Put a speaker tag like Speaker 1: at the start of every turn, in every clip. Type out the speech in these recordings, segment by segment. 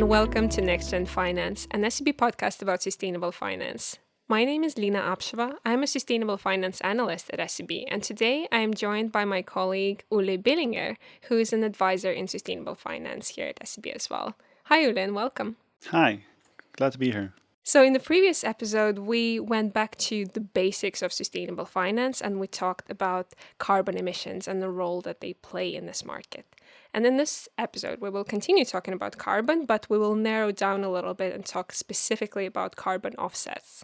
Speaker 1: and welcome to Next Gen Finance, an SEB podcast about sustainable finance. My name is Lina Apsheva. I'm a sustainable finance analyst at SEB, and today I am joined by my colleague Olle Billinger, who is an advisor in sustainable finance here at SEB as well. Hi, Olle, and welcome.
Speaker 2: Hi, glad to be here.
Speaker 1: So in the previous episode, we went back to the basics of sustainable finance and we talked about carbon emissions and the role that they play in this market. And in this episode, we will continue talking about carbon, but we will narrow down a little bit and talk specifically about carbon offsets.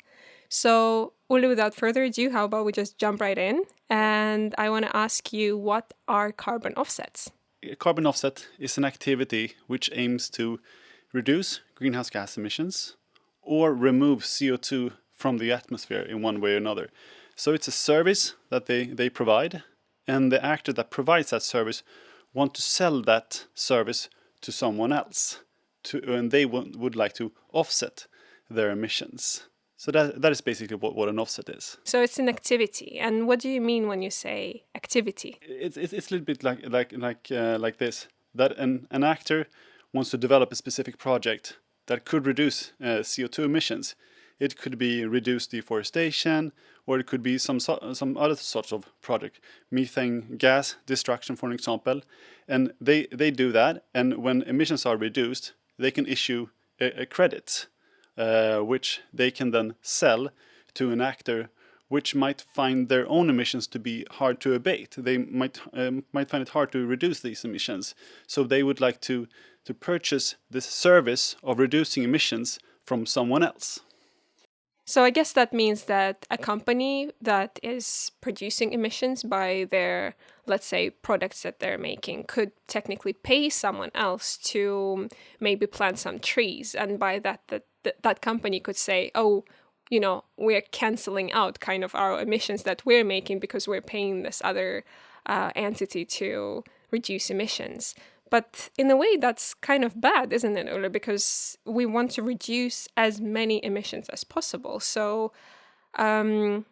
Speaker 1: So, Olle, without further ado, how about we just jump right in? And I want to ask you, what are carbon offsets?
Speaker 2: A carbon offset is an activity which aims to reduce greenhouse gas emissions or remove CO2 from the atmosphere in one way or another. So it's a service that they provide, and the actor that provides that service want to sell that service to someone else, and they would like to offset their emissions. So that is basically what an offset is.
Speaker 1: So it's an activity. And what do you mean when you say activity?
Speaker 2: It's a little bit like this, that an actor wants to develop a specific project that could reduce CO2 emissions. It could be reduced deforestation, or it could be some other sorts of project, methane gas destruction, for example. And they do that, and when emissions are reduced, they can issue a credit, which they can then sell to an actor which might find their own emissions to be hard to abate. They might find it hard to reduce these emissions. So they would like to purchase this service of reducing emissions from someone else.
Speaker 1: So I guess that means that a company that is producing emissions by their, let's say, products that they're making could technically pay someone else to maybe plant some trees. And by that company could say, oh, you know, we're canceling out kind of our emissions that we're making because we're paying this other entity to reduce emissions. But in a way, that's kind of bad, isn't it, Olle? Because we want to reduce as many emissions as possible. So how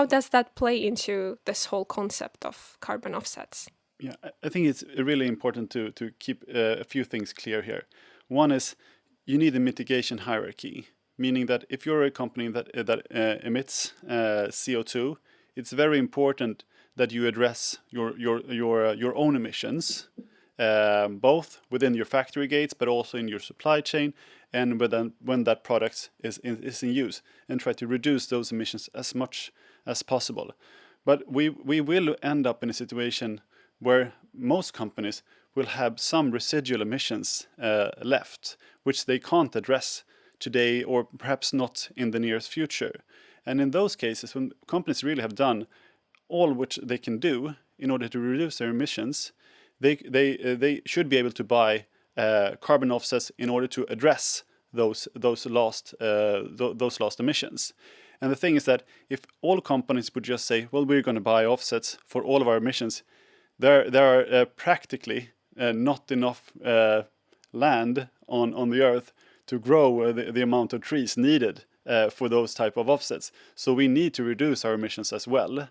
Speaker 1: does that play into this whole concept of carbon offsets?
Speaker 2: Yeah, I think it's really important to keep a few things clear here. One is you need a mitigation hierarchy, meaning that if you're a company that emits CO2, it's very important that you address your own emissions, both within your factory gates, but also in your supply chain, and when that product is in use, and try to reduce those emissions as much as possible. But we will end up in a situation where most companies will have some residual emissions left, which they can't address today, or perhaps not in the nearest future. And in those cases, when companies really have done all which they can do in order to reduce their emissions, they should be able to buy carbon offsets in order to address those lost emissions. And the thing is that if all companies would just say, well, we're going to buy offsets for all of our emissions, there are practically not enough land on the earth to grow the amount of trees needed for those type of offsets. So we need to reduce our emissions as well.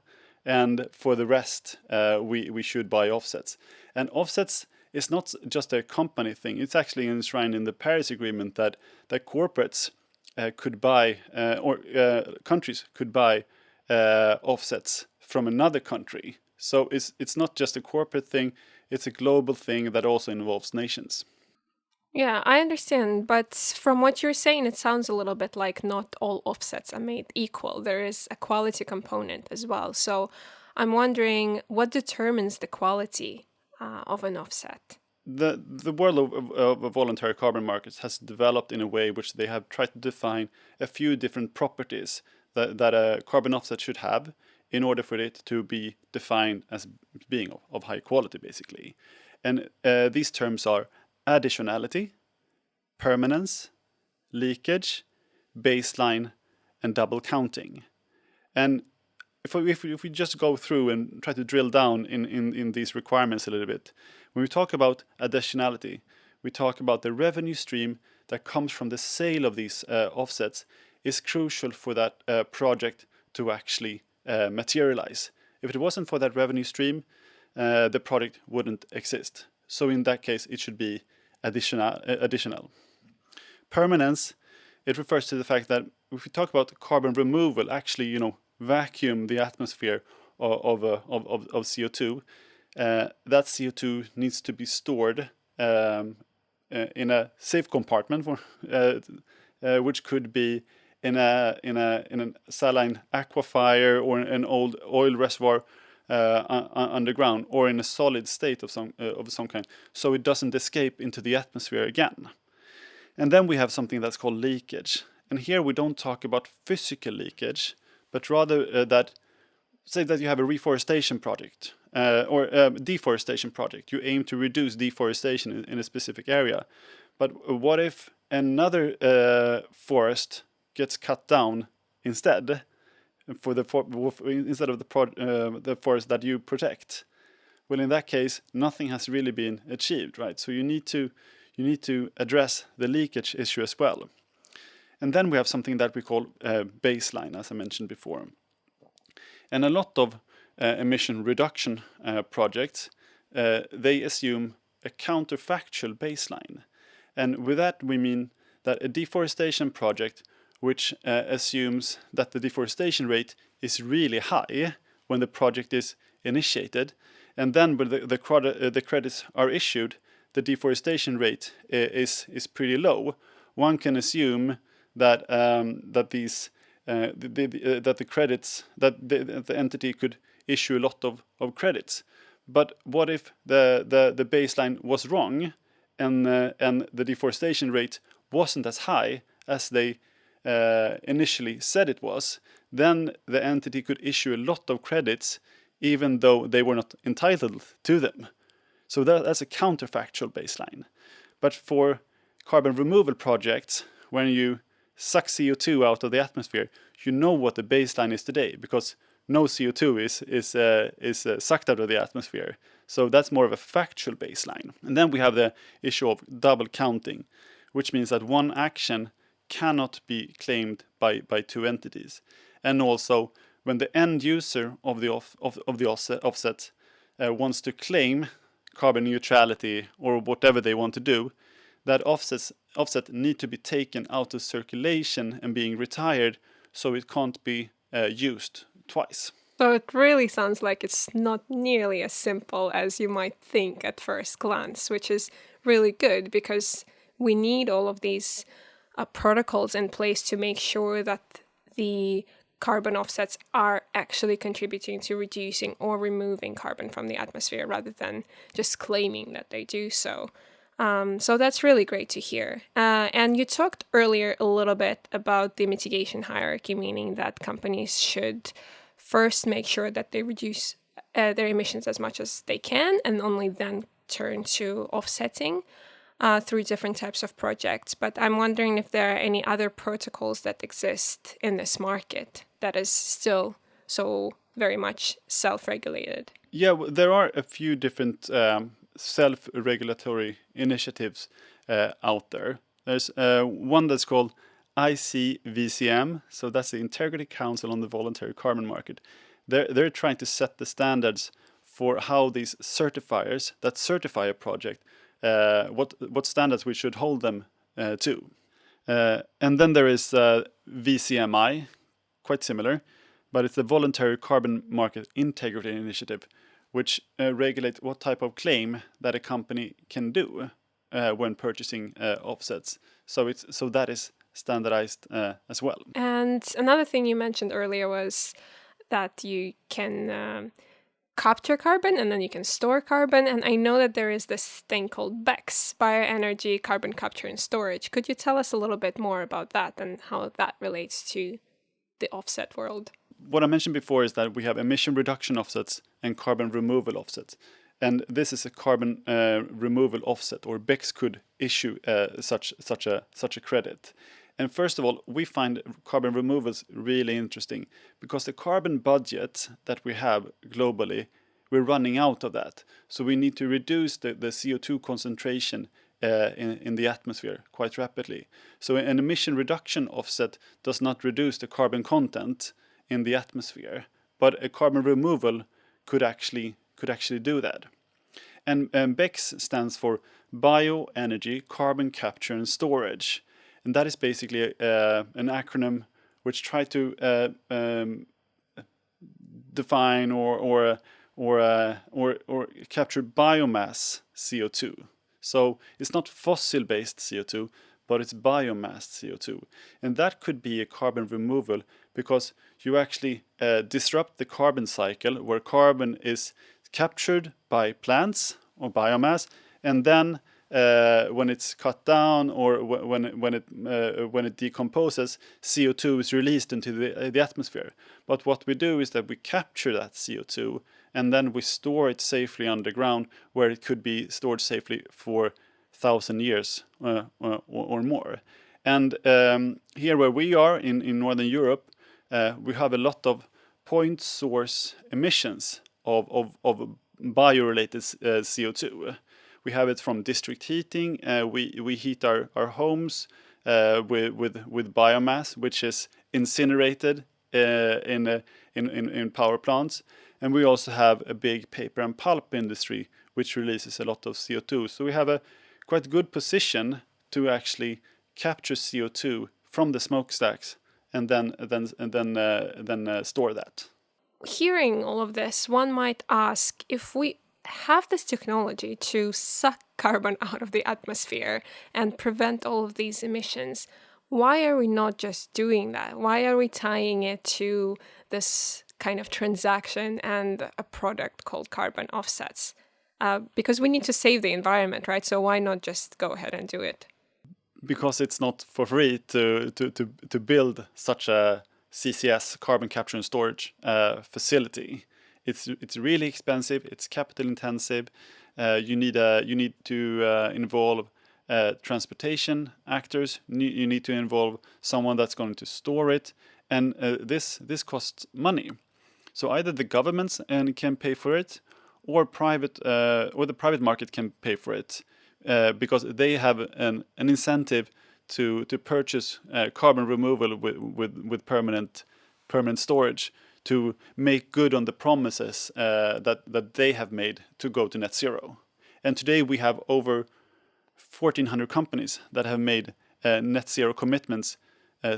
Speaker 2: And for the rest, we should buy offsets. And offsets is not just a company thing. It's actually enshrined in the Paris Agreement that corporates could buy, or countries could buy offsets from another country. So it's not just a corporate thing, it's a global thing that also involves nations.
Speaker 1: Yeah, I understand. But from what you're saying, it sounds a little bit like not all offsets are made equal. There is a quality component as well. So I'm wondering, what determines the quality of an offset?
Speaker 2: The world of voluntary carbon markets has developed in a way which they have tried to define a few different properties that a carbon offset should have in order for it to be defined as being of high quality, basically. And these terms are additionality, permanence, leakage, baseline, and double counting. And if we just go through and try to drill down in these requirements a little bit, when we talk about additionality, we talk about the revenue stream that comes from the sale of these offsets is crucial for that project to actually materialize. If it wasn't for that revenue stream, the product wouldn't exist. So in that case, it should be additional. Permanence, it refers to the fact that if we talk about carbon removal, actually, vacuum the atmosphere of CO2, that CO2 needs to be stored in a safe compartment, which could be in a saline aquifer or an old oil reservoir underground, or in a solid state of some kind, so it doesn't escape into the atmosphere again. And then we have something that's called leakage. And here we don't talk about physical leakage, but rather say that you have a reforestation project or a deforestation project. You aim to reduce deforestation in a specific area. But what if another forest gets cut down instead, instead of the forest that you protect? Well, in that case, nothing has really been achieved, right? So you need to address the leakage issue as well. And then we have something that we call baseline, as I mentioned before. And a lot of emission reduction projects, they assume a counterfactual baseline. And with that, we mean that a deforestation project which assumes that the deforestation rate is really high when the project is initiated, and then when the credits are issued, the deforestation rate is pretty low. One can assume that the entity could issue a lot of credits. But what if the baseline was wrong, and the deforestation rate wasn't as high as they initially said it was? Then the entity could issue a lot of credits even though they were not entitled to them. So that's a counterfactual baseline. But for carbon removal projects, when you suck CO2 out of the atmosphere, you know what the baseline is today, because no CO2 is sucked out of the atmosphere. So that's more of a factual baseline. And then we have the issue of double counting, which means that one action cannot be claimed by two entities. And also, when the end user of the offset wants to claim carbon neutrality or whatever they want to do, that offset need to be taken out of circulation and being retired, so it can't be used twice.
Speaker 1: So it really sounds like it's not nearly as simple as you might think at first glance, which is really good, because we need all of these protocols in place to make sure that the carbon offsets are actually contributing to reducing or removing carbon from the atmosphere, rather than just claiming that they do so. So that's really great to hear. And you talked earlier a little bit about the mitigation hierarchy, meaning that companies should first make sure that they reduce their emissions as much as they can, and only then turn to offsetting through different types of projects. But I'm wondering if there are any other protocols that exist in this market that is still so very much self-regulated.
Speaker 2: Yeah, there are a few different self-regulatory initiatives out there. There's one that's called ICVCM, so that's the Integrity Council on the Voluntary Carbon Market. They're trying to set the standards for how these certifiers that certify a project, what standards we should hold them to. And then there is VCMI, quite similar, but it's the Voluntary Carbon Market Integrity Initiative, which regulates what type of claim that a company can do when purchasing offsets. So that is standardized as well.
Speaker 1: And another thing you mentioned earlier was that you can capture carbon and then you can store carbon. And I know that there is this thing called BECS, Bioenergy Carbon Capture and Storage. Could you tell us a little bit more about that and how that relates to the offset world?
Speaker 2: What I mentioned before is that we have emission reduction offsets and carbon removal offsets. And this is a carbon removal offset, or BECS could issue such a credit. And first of all, we find carbon removals really interesting, because the carbon budget that we have globally, we're running out of that. So we need to reduce the CO2 concentration in the atmosphere quite rapidly. So an emission reduction offset does not reduce the carbon content in the atmosphere, but a carbon removal could actually do that. And BECS stands for Bioenergy, Carbon Capture and Storage. And that is basically an acronym which tries to define or capture biomass CO2. So it's not fossil-based CO2, but it's biomass CO2. And that could be a carbon removal because you actually disrupt the carbon cycle where carbon is captured by plants or biomass, and then when it's cut down or when it decomposes, CO2 is released into the atmosphere. But what we do is that we capture that CO2 and then we store it safely underground, where it could be stored safely for 1,000 years or more. And here where we are in Northern Europe, we have a lot of point source emissions of bio-related CO2. We have it from district heating. We heat our homes with biomass, which is incinerated in power plants. And we also have a big paper and pulp industry, which releases a lot of CO2. So we have a quite good position to actually capture CO2 from the smokestacks and then store that.
Speaker 1: Hearing all of this, one might ask, if we have this technology to suck carbon out of the atmosphere and prevent all of these emissions, why are we not just doing that? Why are we tying it to this kind of transaction and a product called carbon offsets? Because we need to save the environment, right? So why not just go ahead and do it?
Speaker 2: Because it's not for free to build such a CCS, carbon capture and storage facility. It's really expensive. It's capital intensive. You need to involve transportation actors. You need to involve someone that's going to store it, and this costs money. So either the governments can pay for it, or the private market can pay for it, because they have an incentive to purchase carbon removal with permanent storage, to make good on the promises that they have made to go to net zero. And today we have over 1,400 companies that have made net zero commitments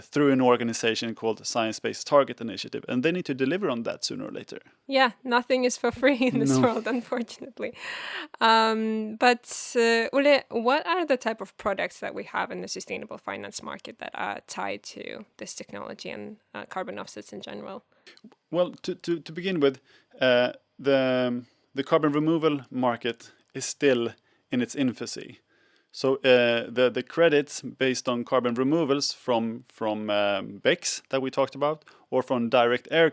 Speaker 2: through an organization called Science-Based Target Initiative, and they need to deliver on that sooner or later.
Speaker 1: Yeah, nothing is for free in this world, unfortunately. But Olle, what are the type of products that we have in the sustainable finance market that are tied to this technology and carbon offsets in general?
Speaker 2: Well, to begin with, the carbon removal market is still in its infancy. So the credits based on carbon removals from BECS that we talked about, or from direct air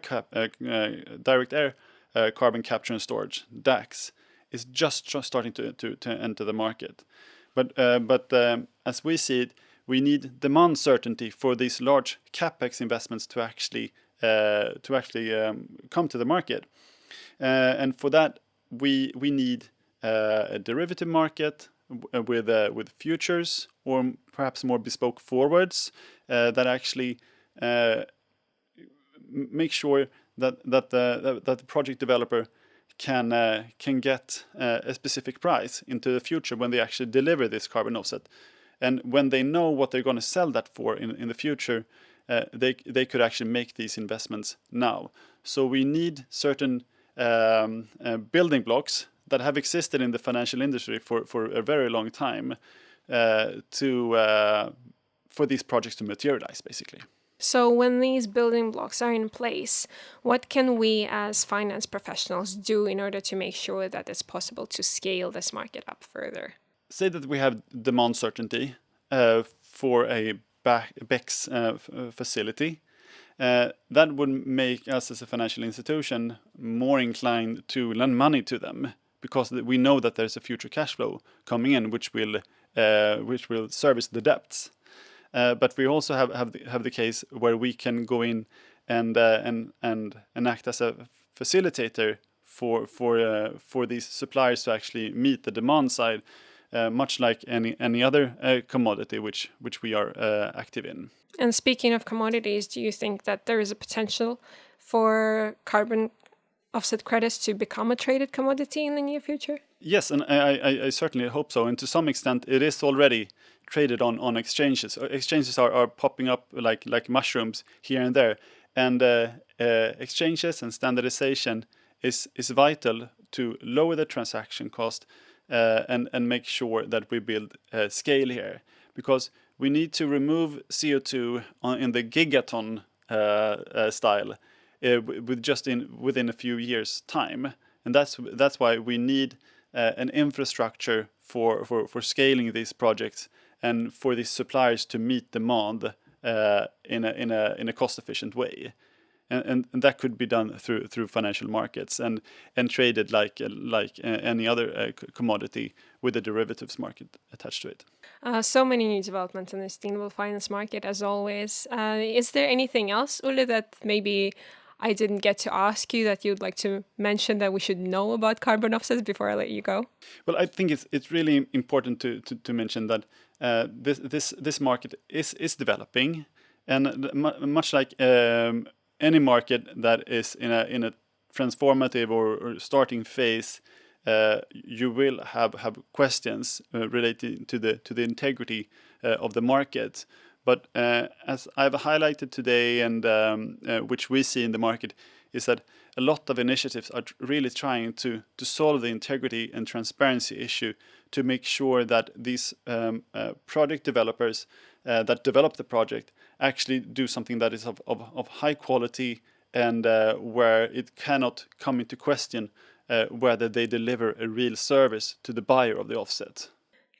Speaker 2: carbon capture and storage (DACS), is just starting to enter the market. But as we see it, we need demand certainty for these large capex investments to actually come to the market, and for that we need a derivative market with futures, or perhaps more bespoke forwards that actually make sure that the project developer can get a specific price into the future when they actually deliver this carbon offset. And when they know what they're going to sell that for in the future, they could actually make these investments now. So we need certain building blocks that have existed in the financial industry for a very long time for these projects to materialize, basically.
Speaker 1: So when these building blocks are in place, what can we as finance professionals do in order to make sure that it's possible to scale this market up further?
Speaker 2: Say that we have demand certainty for a BECS facility. That would make us as a financial institution more inclined to lend money to them, because we know that there's a future cash flow coming in which will service the debts. But we also have the case where we can go in and act as a facilitator for these suppliers to actually meet the demand side, much like any other commodity which we are active in.
Speaker 1: And speaking of commodities, do you think that there is a potential for carbon offset credits to become a traded commodity in the near future?
Speaker 2: Yes, and I certainly hope so. And to some extent, it is already traded on exchanges. Exchanges are popping up like mushrooms here and there. And exchanges and standardization is vital to lower the transaction cost and make sure that we build scale here. Because we need to remove CO2 in the gigaton style within a few years' time. And that's why we need an infrastructure for scaling these projects and for these suppliers to meet demand in a cost efficient way. And that could be done through financial markets and traded like any other commodity with a derivatives market attached to it.
Speaker 1: So many new developments in the sustainable finance market, as always. Is there anything else, Olle, that maybe I didn't get to ask you that you'd like to mention that we should know about carbon offsets before I let you go?
Speaker 2: Well, I think it's really important to mention that this market is developing, and much like any market that is in a transformative or starting phase, you will have questions related to the integrity of the market. But as I've highlighted today, and which we see in the market, is that a lot of initiatives are really trying to solve the integrity and transparency issue to make sure that these project developers that develop the project actually do something that is of high quality and where it cannot come into question whether they deliver a real service to the buyer of the offset.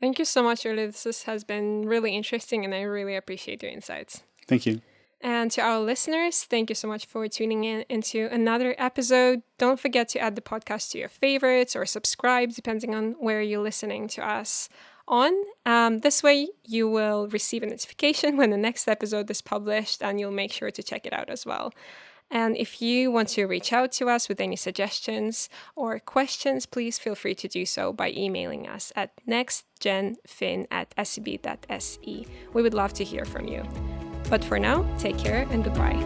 Speaker 1: Thank you so much, Olle. This has been really interesting and I really appreciate your insights.
Speaker 2: Thank you.
Speaker 1: And to our listeners, thank you so much for tuning in into another episode. Don't forget to add the podcast to your favorites or subscribe, depending on where you're listening to us on. This way, you will receive a notification when the next episode is published, and you'll make sure to check it out as well. And if you want to reach out to us with any suggestions or questions, please feel free to do so by emailing us at nextgenfin@seb.se. We would love to hear from you. But for now, take care and goodbye.